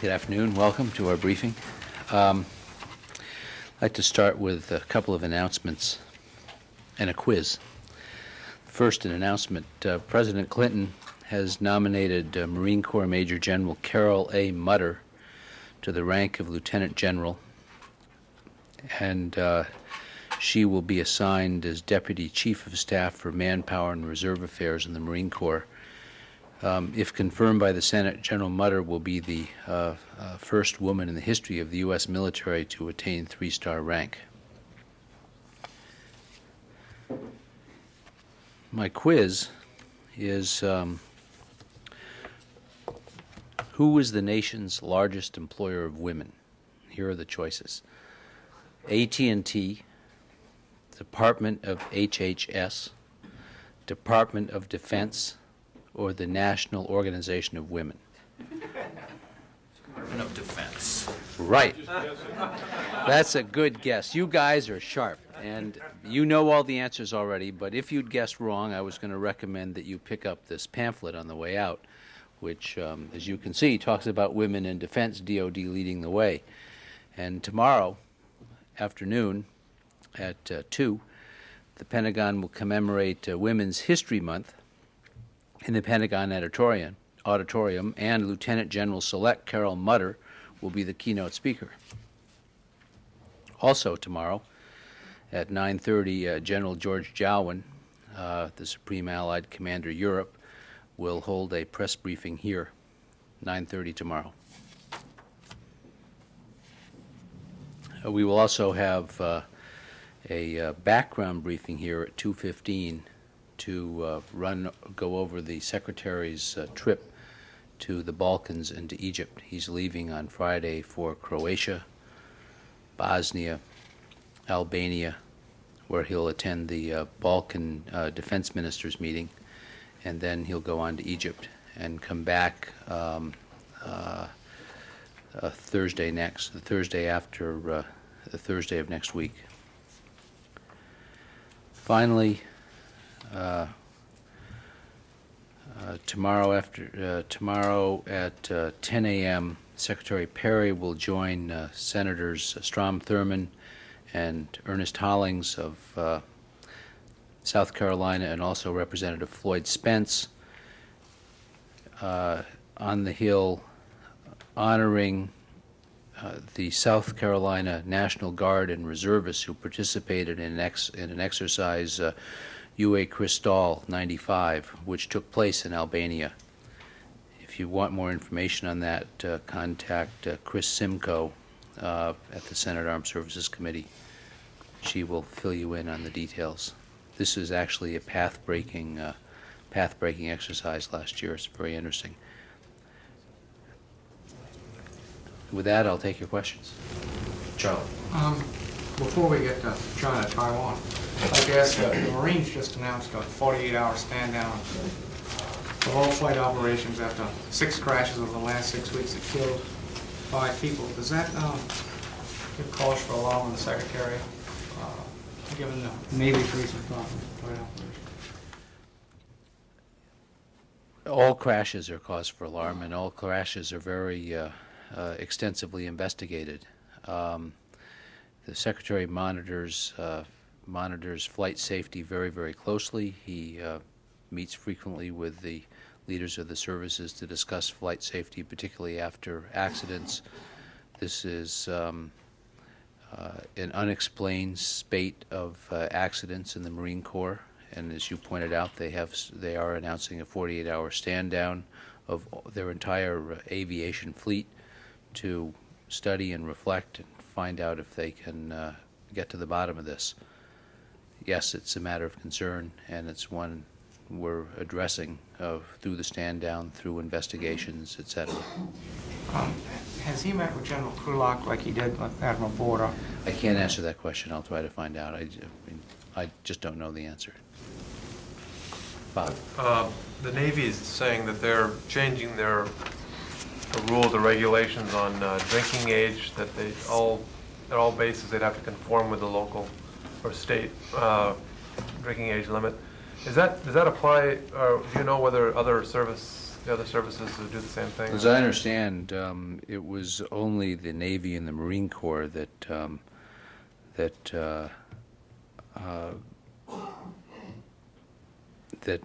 Good afternoon. Welcome to our briefing. I'd like to start with a couple of announcements and a quiz. First, an announcement. President Clinton has nominated Marine Corps Major General Carol A. Mutter to the rank of Lieutenant General, and she will be assigned as Deputy Chief of Staff for Manpower and Reserve Affairs in the Marine Corps. If confirmed by the Senate, General Mutter will be the first woman in the history of the U.S. military to attain 3-star rank. My quiz is, who is the nation's largest employer of women? Here are the choices. AT&T, Department of HHS, Department of Defense, or the National Organization of Women? Department of Defense. Right. That's a good guess. You guys are sharp, and you know all the answers already, but if you'd guessed wrong, I was going to recommend that you pick up this pamphlet on the way out, which, as you can see, talks about women in defense, DoD Leading the Way. And tomorrow afternoon at 2, the Pentagon will commemorate Women's History Month in the Pentagon Auditorium, and Lieutenant General-Select Carol Mutter will be the keynote speaker. Also tomorrow at 9:30, General George Jowen, the Supreme Allied Commander Europe, will hold a press briefing here, 9:30 tomorrow. We will also have a background briefing here at 2:15 to go over the Secretary's trip to the Balkans and to Egypt. He's leaving on Friday for Croatia, Bosnia, Albania, where he'll attend the Balkan Defense Ministers meeting, and then he'll go on to Egypt and come back Thursday next, the Thursday after the Thursday of next week. Finally, tomorrow at 10 a.m., Secretary Perry will join Senators Strom Thurmond and Ernest Hollings of South Carolina, and also Representative Floyd Spence on the Hill, honoring the South Carolina National Guard and reservists who participated in an exercise UA Cristal 95, which took place in Albania. If you want more information on that, contact Chris Simcoe at the Senate Armed Services Committee. She will fill you in on the details. This is actually a path-breaking exercise last year. It's very interesting. With that, I'll take your questions. Charlie. Before we get to China, Taiwan, I guess the Marines just announced a 48-hour stand-down of all flight operations after 6 crashes over the last 6 weeks that killed 5 people. Does that give cause for alarm in the Secretary, given the Navy's recent flight operation? All crashes are cause for alarm, and all crashes are very extensively investigated. The Secretary monitors flight safety very, very closely. He meets frequently with the leaders of the services to discuss flight safety, particularly after accidents. This is an unexplained spate of accidents in the Marine Corps, and as you pointed out, they are announcing a 48-hour stand down of their entire aviation fleet to study and reflect and find out if they can get to the bottom of this. Yes, it's a matter of concern, and it's one we're addressing through the stand down, through investigations, etc. Has he met with General Krulak like he did with Admiral Borda? I can't answer that question. I'll try to find out. I just don't know the answer. Bob. The Navy is saying that they're changing their rules or regulations on drinking age, that at all bases they'd have to conform with the local or state drinking age limit. Does that apply, or do you know whether other service the other services to do the same thing? As I understand, it was only the Navy and the Marine Corps that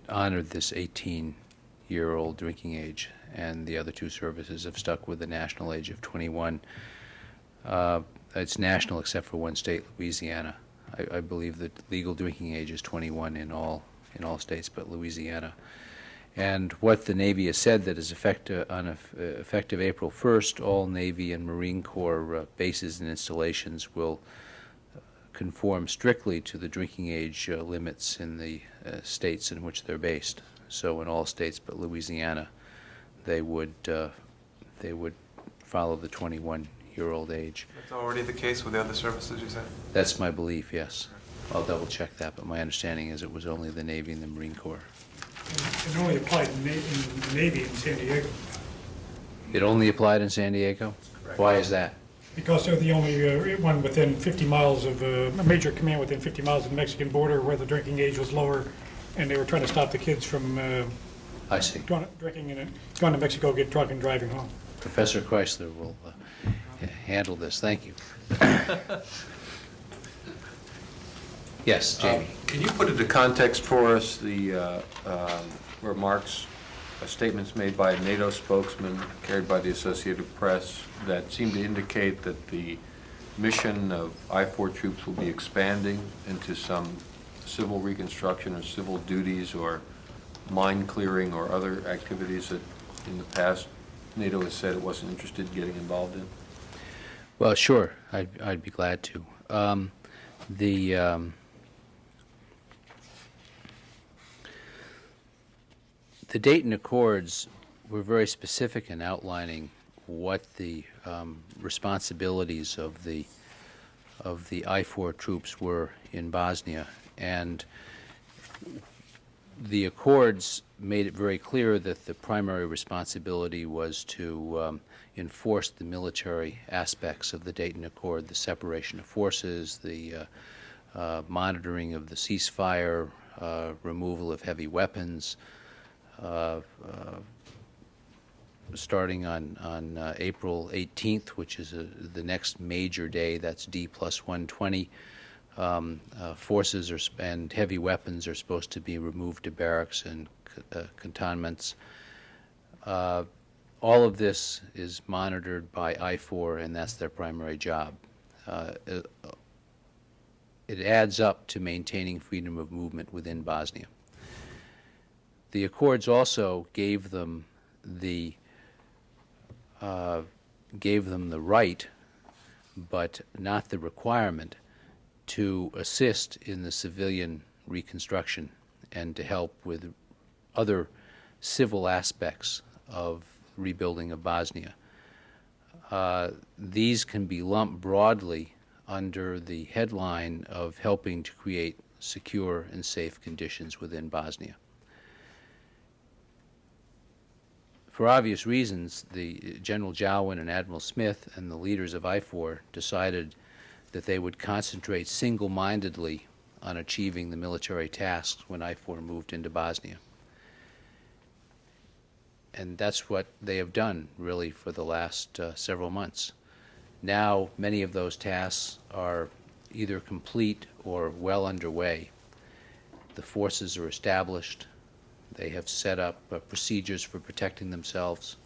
honored this 18-year-old drinking age, and the other two services have stuck with the national age of 21. It's national except for one state, Louisiana. I believe that legal drinking age is 21 in all states but Louisiana. And what the Navy has said that is effective April 1st, all Navy and Marine Corps bases and installations will conform strictly to the drinking age limits in the states in which they're based. So in all states but Louisiana, they would follow the 21-year-old age. That's already the case with the other services, you said? That's my belief, yes. I'll double check that, but my understanding is it was only the Navy and the Marine Corps. It only applied in the Navy in San Diego, It only applied in San Diego? Why is that? because they're the only one within 50 miles of, a major command within 50 miles of the Mexican border where the drinking age was lower, and they were trying to stop the kids from I see. drinking and going to Mexico, get drunk and driving home. Professor Chrysler will handle this. Thank you. Yes, Jamie. Can you put into context for us the remarks, statements made by a NATO spokesman carried by the Associated Press that seem to indicate that the mission of I-4 troops will be expanding into some civil reconstruction or civil duties or mine clearing or other activities that in the past NATO has said it wasn't interested in getting involved in? Well, sure. I'd be glad to. The Dayton Accords were very specific in outlining what the responsibilities of the I-4 troops were in Bosnia, and the Accords made it very clear that the primary responsibility was to enforce the military aspects of the Dayton Accord, the separation of forces, the monitoring of the ceasefire, removal of heavy weapons, starting on April 18th, which is the next major day. That's D+120. Forces and heavy weapons are supposed to be removed to barracks and cantonments. All of this is monitored by I-4, and that's their primary job. It adds up to maintaining freedom of movement within Bosnia. The Accords also gave them the right, but not the requirement, to assist in the civilian reconstruction and to help with other civil aspects of rebuilding of Bosnia. These can be lumped broadly under the headline of helping to create secure and safe conditions within Bosnia. For obvious reasons, the General Jowin and Admiral Smith and the leaders of I-4 decided that they would concentrate single-mindedly on achieving the military tasks when I-4 moved into Bosnia. And that's what they have done, really, for the last several months. Now, many of those tasks are either complete or well underway. The forces are established. They have set up procedures for protecting themselves.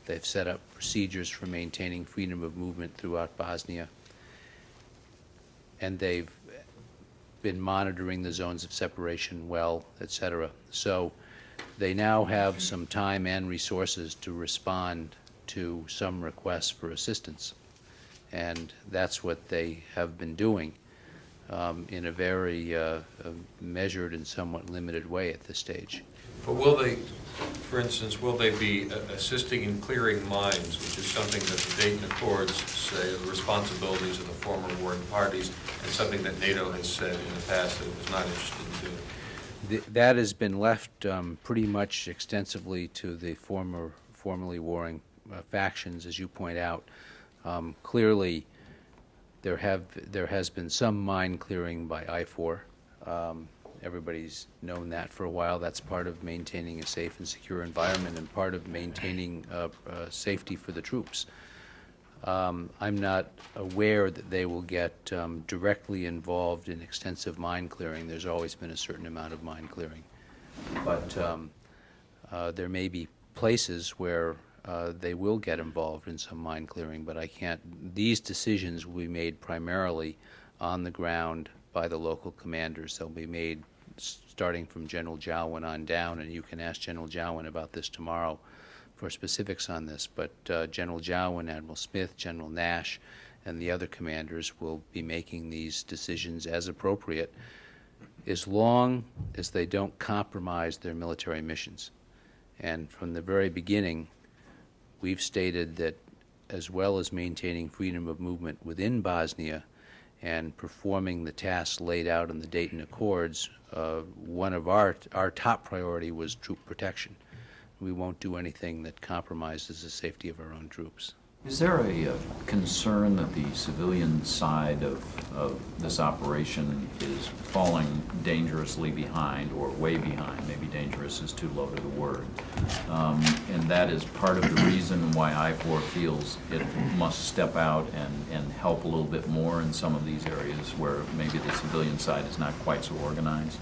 They've set up procedures for maintaining freedom of movement throughout Bosnia. And they've been monitoring the zones of separation well, etc. So they now have some time and resources to respond to some requests for assistance. And that's what they have been doing in a very measured and somewhat limited way at this stage. But will they, for instance, will they be assisting in clearing mines, which is something that the Dayton Accords say are the responsibilities of the former warring parties, and something that NATO has said in the past that it was not interested in doing? That has been left pretty much extensively to the formerly warring factions, as you point out. Clearly, there has been some mine clearing by I-4, Everybody's known that for a while. That's part of maintaining a safe and secure environment and part of maintaining safety for the troops. I'm not aware that they will get directly involved in extensive mine clearing. There's always been a certain amount of mine clearing. But there may be places where they will get involved in some mine clearing, but I can't. These decisions will be made primarily on the ground by the local commanders. They'll be made starting from General Jowin on down, and you can ask General Jowin about this tomorrow for specifics on this. But General Jowin, Admiral Smith, General Nash, and the other commanders will be making these decisions as appropriate, as long as they don't compromise their military missions. And from the very beginning, we've stated that as well as maintaining freedom of movement within Bosnia and performing the tasks laid out in the Dayton Accords, one of our top priority was troop protection. We won't do anything that compromises the safety of our own troops. Is there a concern that the civilian side of this operation is falling dangerously behind, or way behind? Maybe dangerous is too low to the word. And that is part of the reason why I-4 feels it must step out and help a little bit more in some of these areas where maybe the civilian side is not quite so organized?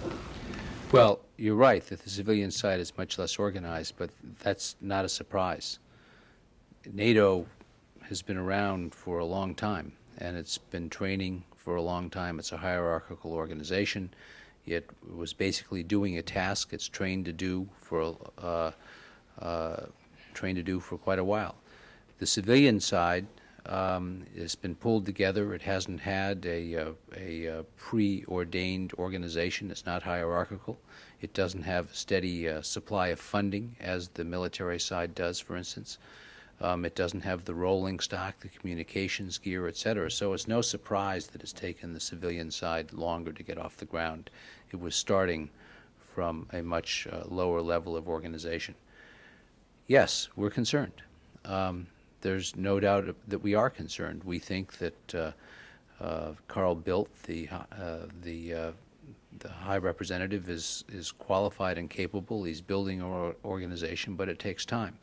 Well, you're right that the civilian side is much less organized, but that's not a surprise. NATO has been around for a long time, and it's been training for a long time. It's a hierarchical organization. It was basically doing a task it's trained to do for quite a while. The civilian side has been pulled together. It hasn't had a preordained organization. It's not hierarchical. It doesn't have a steady supply of funding as the military side does, for instance. It doesn't have the rolling stock, the communications gear, et cetera. So it's no surprise that it's taken the civilian side longer to get off the ground. It was starting from a much lower level of organization. Yes, we're concerned. There's no doubt that we are concerned. We think that Carl Bildt, the High Representative, is qualified and capable. He's building an organization, but it takes time.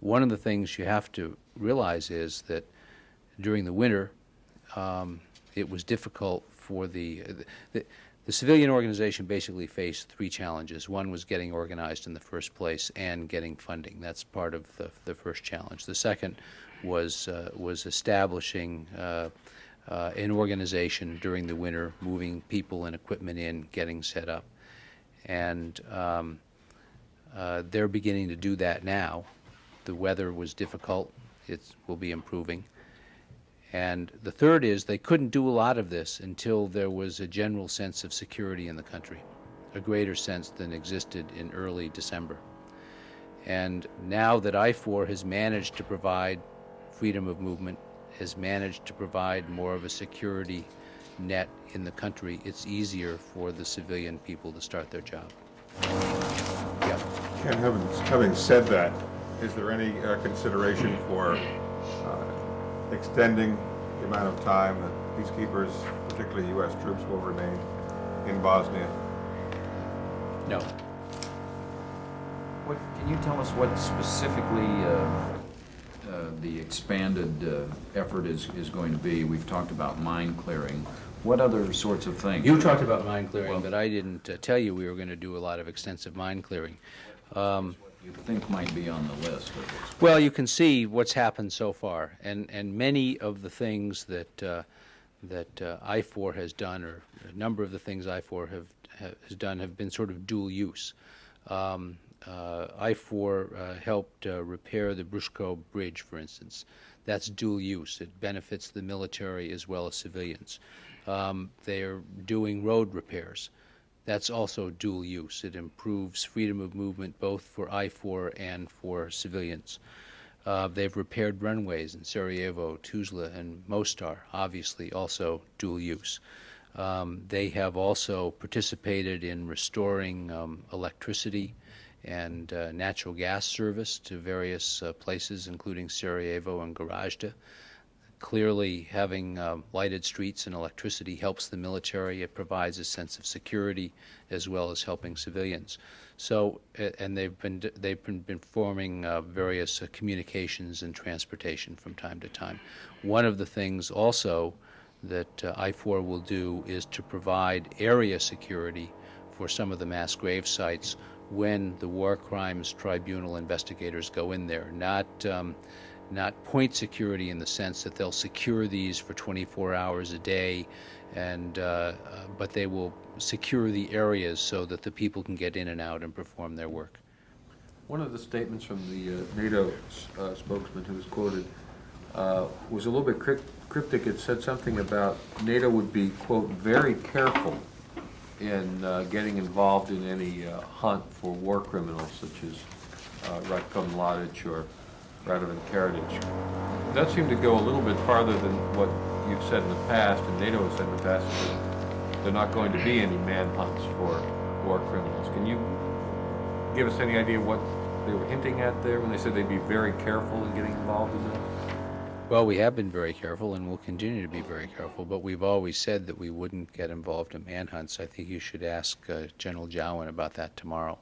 One of the things you have to realize is that during the winter, it was difficult for the civilian organization basically faced three challenges. One was getting organized in the first place and getting funding. That's part of the first challenge. The second was establishing an organization during the winter, moving people and equipment in, getting set up. And they're beginning to do that now. The weather was difficult. It will be improving. And the third is they couldn't do a lot of this until there was a general sense of security in the country, a greater sense than existed in early December. And now that I-4 has managed to provide freedom of movement, has managed to provide more of a security net in the country, it's easier for the civilian people to start their job. Yeah. Ken, having said that, is there any consideration for extending the amount of time that peacekeepers, particularly U.S. troops, will remain in Bosnia? No. Can you tell us what specifically the expanded effort is going to be? We've talked about mine clearing. What other sorts of things? You talked about mine clearing, but I didn't tell you we were going to do a lot of extensive mine clearing. You think might be on the list? Well, you can see what's happened so far, and many of the things that I-4 has done, or a number of the things I-4 has done, have been sort of dual use. I-4 helped repair the Brushko Bridge, for instance. That's dual use. It benefits the military as well as civilians. They are doing road repairs. That's also dual use. It improves freedom of movement both for I-4 and for civilians. They've repaired runways in Sarajevo, Tuzla, and Mostar, obviously also dual use. They have also participated in restoring electricity and natural gas service to various places, including Sarajevo and Gorazde. Clearly, having lighted streets and electricity helps the military. It provides a sense of security as well as helping civilians. So, and they've been performing various communications and transportation from time to time. One of the things also that I-4 will do is to provide area security for some of the mass grave sites when the War Crimes Tribunal investigators go in there, not point security in the sense that they'll secure these for 24 hours a day, and but they will secure the areas so that the people can get in and out and perform their work. One of the statements from the NATO spokesman who was quoted was a little bit cryptic. It said something about NATO would be, quote, very careful in getting involved in any hunt for war criminals such as Ratko Mladic or Radovan Karadzic. That seemed to go a little bit farther than what you've said in the past, and NATO has said in the past, that there are not going to be any manhunts for war criminals. Can you give us any idea what they were hinting at there when they said they'd be very careful in getting involved in that? Well, we have been very careful and will continue to be very careful, but we've always said that we wouldn't get involved in manhunts. I think you should ask General Jowen about that tomorrow.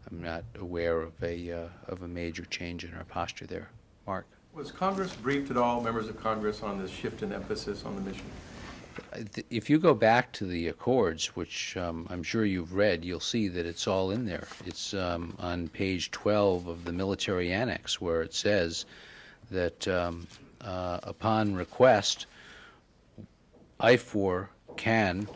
I'm not aware of a major change in our posture there. Mark? Was Congress briefed at all, members of Congress, on this shift in emphasis on the mission? If you go back to the Accords, which I'm sure you've read, you'll see that it's all in there. It's on page 12 of the military annex, where it says that upon request, I-4 can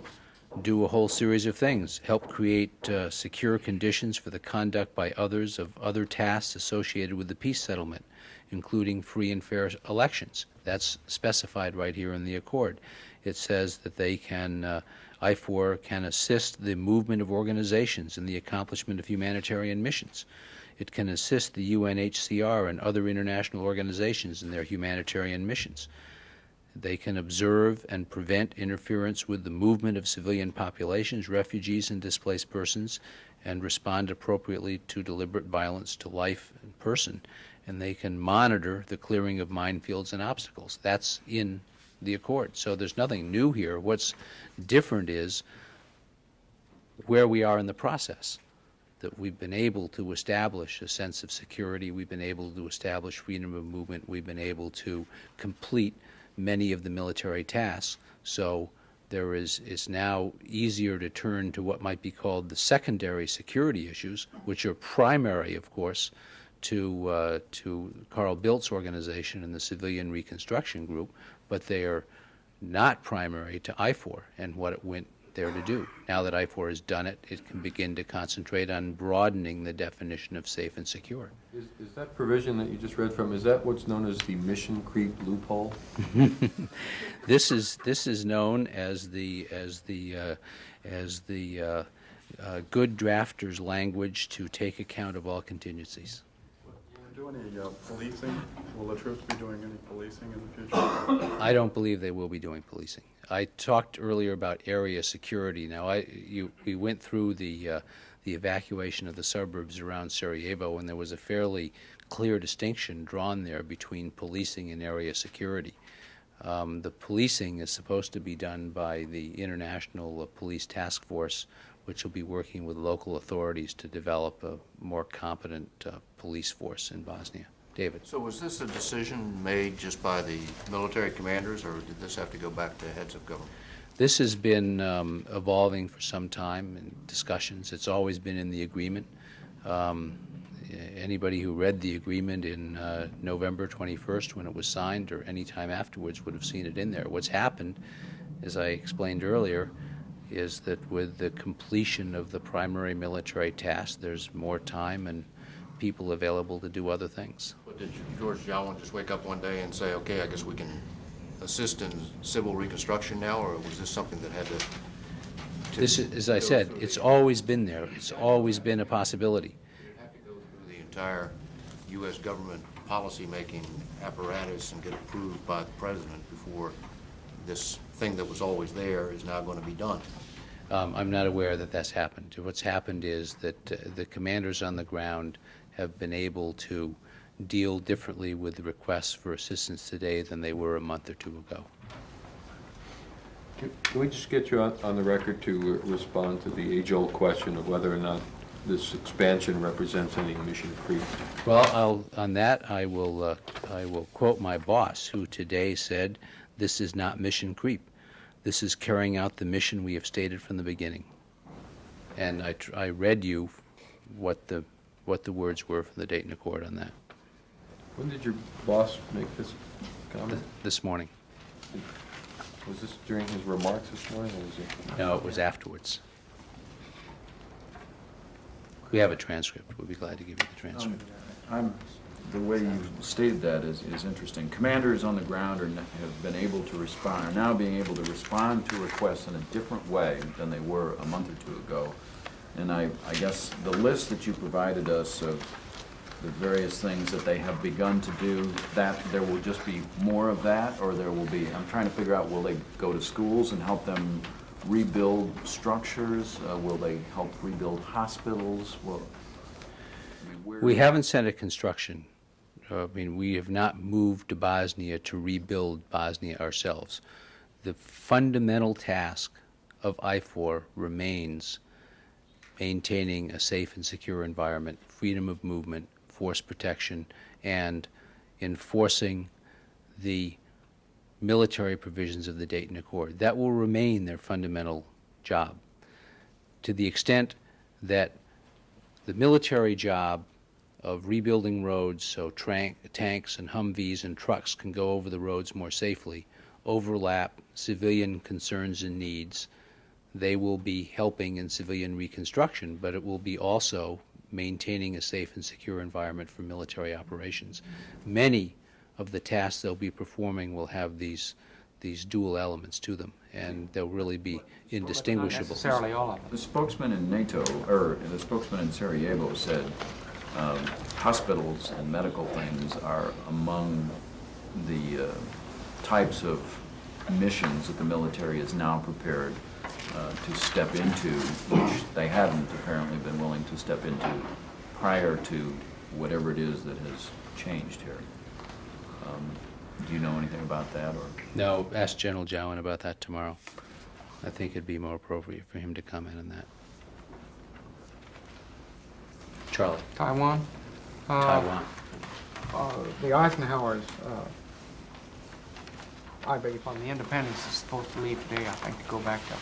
do a whole series of things, help create secure conditions for the conduct by others of other tasks associated with the peace settlement, including free and fair elections. That's specified right here in the Accord. It says that they can, I-4 can assist the movement of organizations in the accomplishment of humanitarian missions. It can assist the UNHCR and other international organizations in their humanitarian missions. They can observe and prevent interference with the movement of civilian populations, refugees, and displaced persons, and respond appropriately to deliberate violence to life and person. And they can monitor the clearing of minefields and obstacles. That's in the Accord. So there's nothing new here. What's different is where we are in the process, that we've been able to establish a sense of security, we've been able to establish freedom of movement, we've been able to complete many of the military tasks. So there is now easier to turn to what might be called the secondary security issues, which are primary, of course, to Carl Bildt's organization and the Civilian Reconstruction Group, but they are not primary to I-4 and what it went there to do. Now that I-4 has done it, it can begin to concentrate on broadening the definition of safe and secure. Is that provision that you just read from, is that what's known as the mission creep loophole? This is known as the good drafter's language to take account of all contingencies. Will we do any policing? Will the troops be doing any policing in the future? I don't believe they will be doing policing. I talked earlier about area security. Now, we went through the evacuation of the suburbs around Sarajevo, and there was a fairly clear distinction drawn there between policing and area security. The policing is supposed to be done by the International Police Task Force, which will be working with local authorities to develop a more competent police force in Bosnia. David. So was this a decision made just by the military commanders, or did this have to go back to heads of government? This has been evolving for some time in discussions. It's always been in the agreement. Anybody who read the agreement in November 21st when it was signed, or any time afterwards, would have seen it in there. What's happened, as I explained earlier, is that with the completion of the primary military task, there's more time and people available to do other things. But did George Jowen just wake up one day and say, okay, I guess we can assist in civil reconstruction now, or was this something that had to This is, as I said, it's always been there. It's always been a possibility. You'd have to go through the entire U.S. government policy-making apparatus and get approved by the president before this thing that was always there is now going to be done? I'm not aware that that's happened. What's happened is that the commanders on the ground have been able to deal differently with the requests for assistance today than they were a month or two ago. Can we just get you on the record to respond to the age-old question of whether or not this expansion represents any mission creep? Well, on that, I will quote my boss, who today said, "This is not mission creep. This is carrying out the mission we have stated from the beginning." And I read you what the words were from the Dayton Accord on that When did your boss make this comment? this morning. Was this during his remarks this morning, or was it? No, it was afterwards. We have a transcript. We'll be glad to give you the transcript. The way you stated that is interesting. Commanders on the ground have been able to respond, are now being able to respond to requests in a different way than they were a month or two ago. And I guess the list that you provided us of the various things that they have begun to do, that there will just be more of that, or there will be, I'm trying to figure out, will they go to schools and help them rebuild structures? Will they help rebuild hospitals? We haven't sent a construction. We have not moved to Bosnia to rebuild Bosnia ourselves. The fundamental task of IFOR remains maintaining a safe and secure environment, freedom of movement, force protection, and enforcing the military provisions of the Dayton Accord. That will remain their fundamental job. To the extent that the military job of rebuilding roads so tanks and Humvees and trucks can go over the roads more safely, overlap civilian concerns and needs, they will be helping in civilian reconstruction, but it will be also maintaining a safe and secure environment for military operations. Many of the tasks they'll be performing will have these dual elements to them, and they'll really be indistinguishable. Not necessarily all of them. The spokesman in NATO, or the spokesman in Sarajevo said hospitals and medical things are among the types of missions that the military is now prepared to step into, which they hadn't apparently been willing to step into prior to whatever it is that has changed here. Do you know anything about that? Or? No, ask General Jowan about that tomorrow. I think it'd be more appropriate for him to comment on that. Charlie. Taiwan? Taiwan. The Eisenhowers, I beg your pardon, the Independence is supposed to leave today, I think, to go back to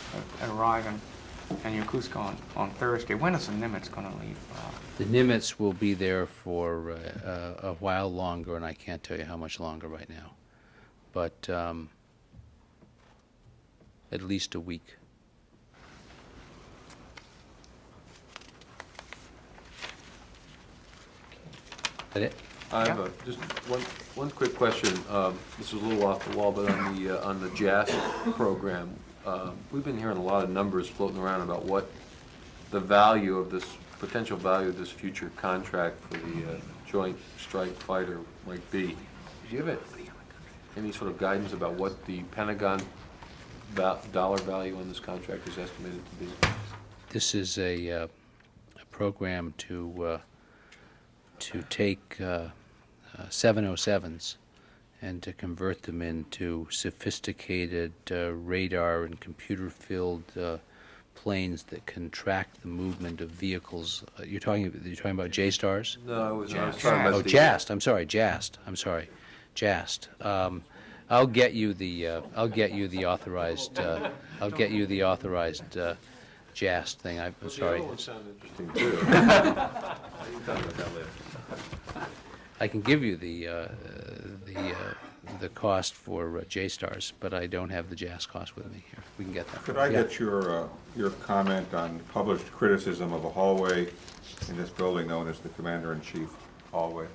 arrive in Yokosuka on Thursday. When is the Nimitz going to leave? The Nimitz will be there for a while longer, and I can't tell you how much longer right now, but at least a week. That it? I have just one quick question. This is a little off the wall, but on the JAS program, we've been hearing a lot of numbers floating around about what the value of this, potential value of this future contract for the Joint Strike Fighter might be. Do you have any sort of guidance about what the Pentagon dollar value on this contract is estimated to be? This is a program to take 707s and to convert them into sophisticated radar and computer-filled planes that can track the movement of vehicles. You're talking about J-STARS? No, I was JAST. talking about the... JAST. I'm sorry, JAST. I'll get you the authorized. I'll get you the authorized JAST thing. I'm sorry. That sounds interesting too. You can talk about that later. I can give you the cost for J-STARS, but I don't have the JAS cost with me here. We can get that. Could I get your comment on published criticism of a hallway in this building known as the Commander-in-Chief hallway?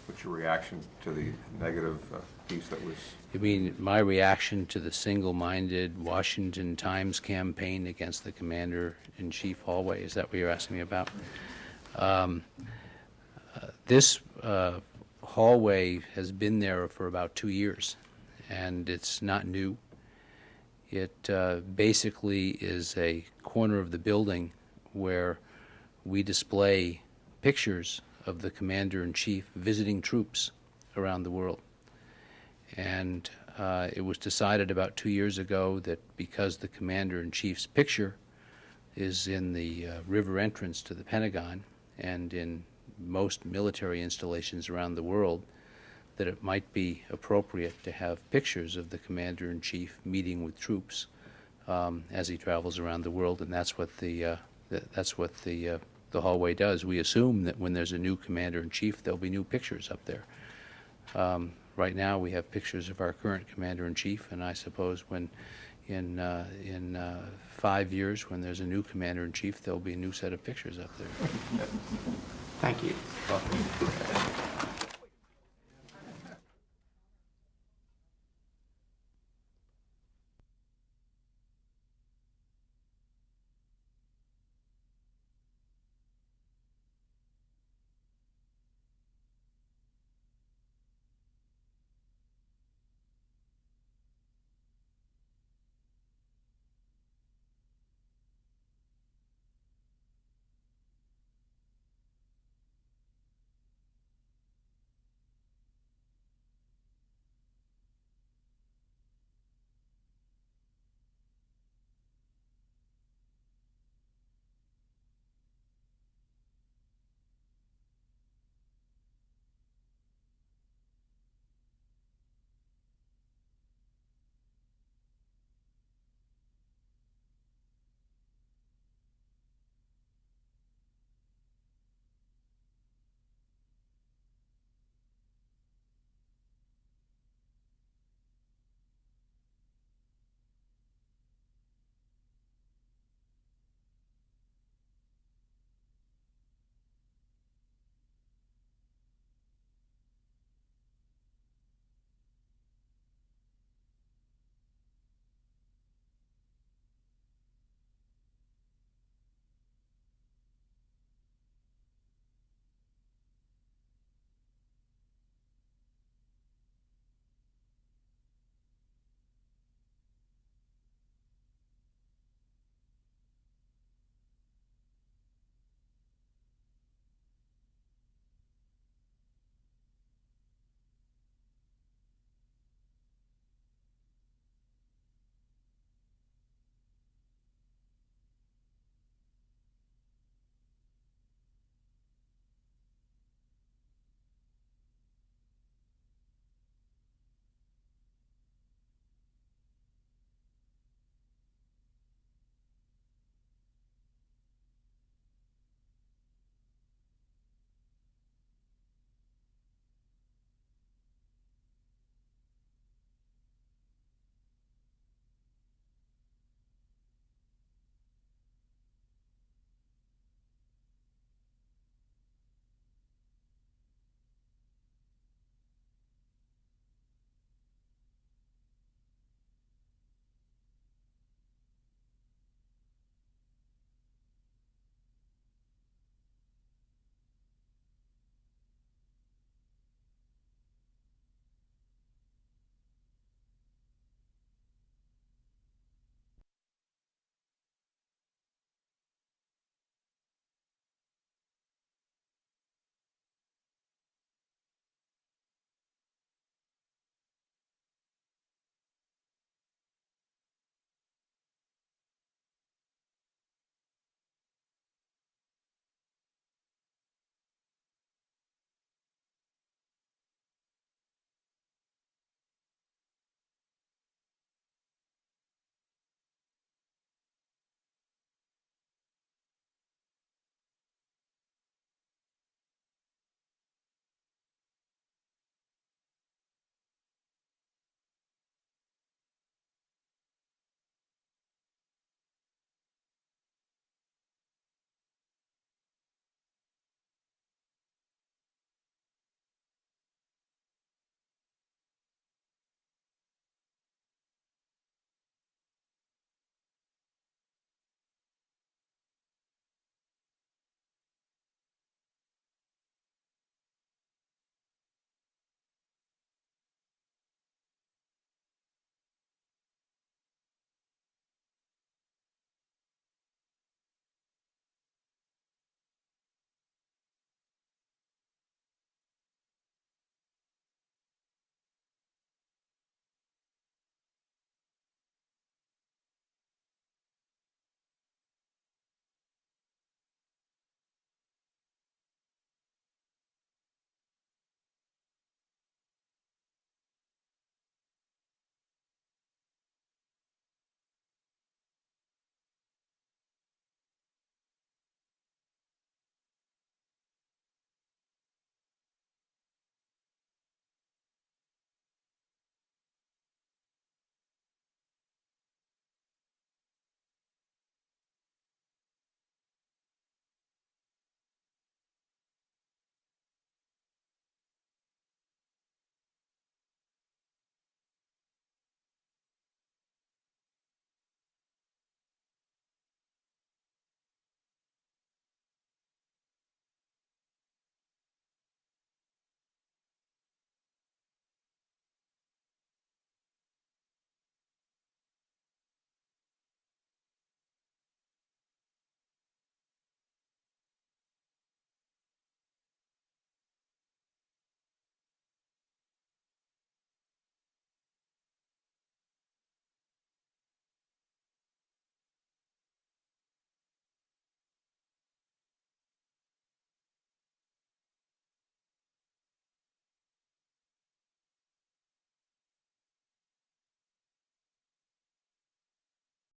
What's your reaction to the negative piece that was... You mean my reaction to the single-minded Washington Times campaign against the Commander-in-Chief hallway? Is that what you're asking me about? This hallway has been there for about 2 years, and it's not new. It basically is a corner of the building where we display pictures of the Commander-in-Chief visiting troops around the world. And it was decided about 2 years ago that because the Commander-in-Chief's picture is in the river entrance to the Pentagon and in most military installations around the world, that it might be appropriate to have pictures of the Commander-in-Chief meeting with troops as he travels around the world, and that's what the hallway does. We assume that when there's a new Commander-in-Chief, there'll be new pictures up there. Right now, we have pictures of our current Commander-in-Chief, and I suppose when in 5 years, when there's a new Commander-in-Chief, there'll be a new set of pictures up there. Thank you.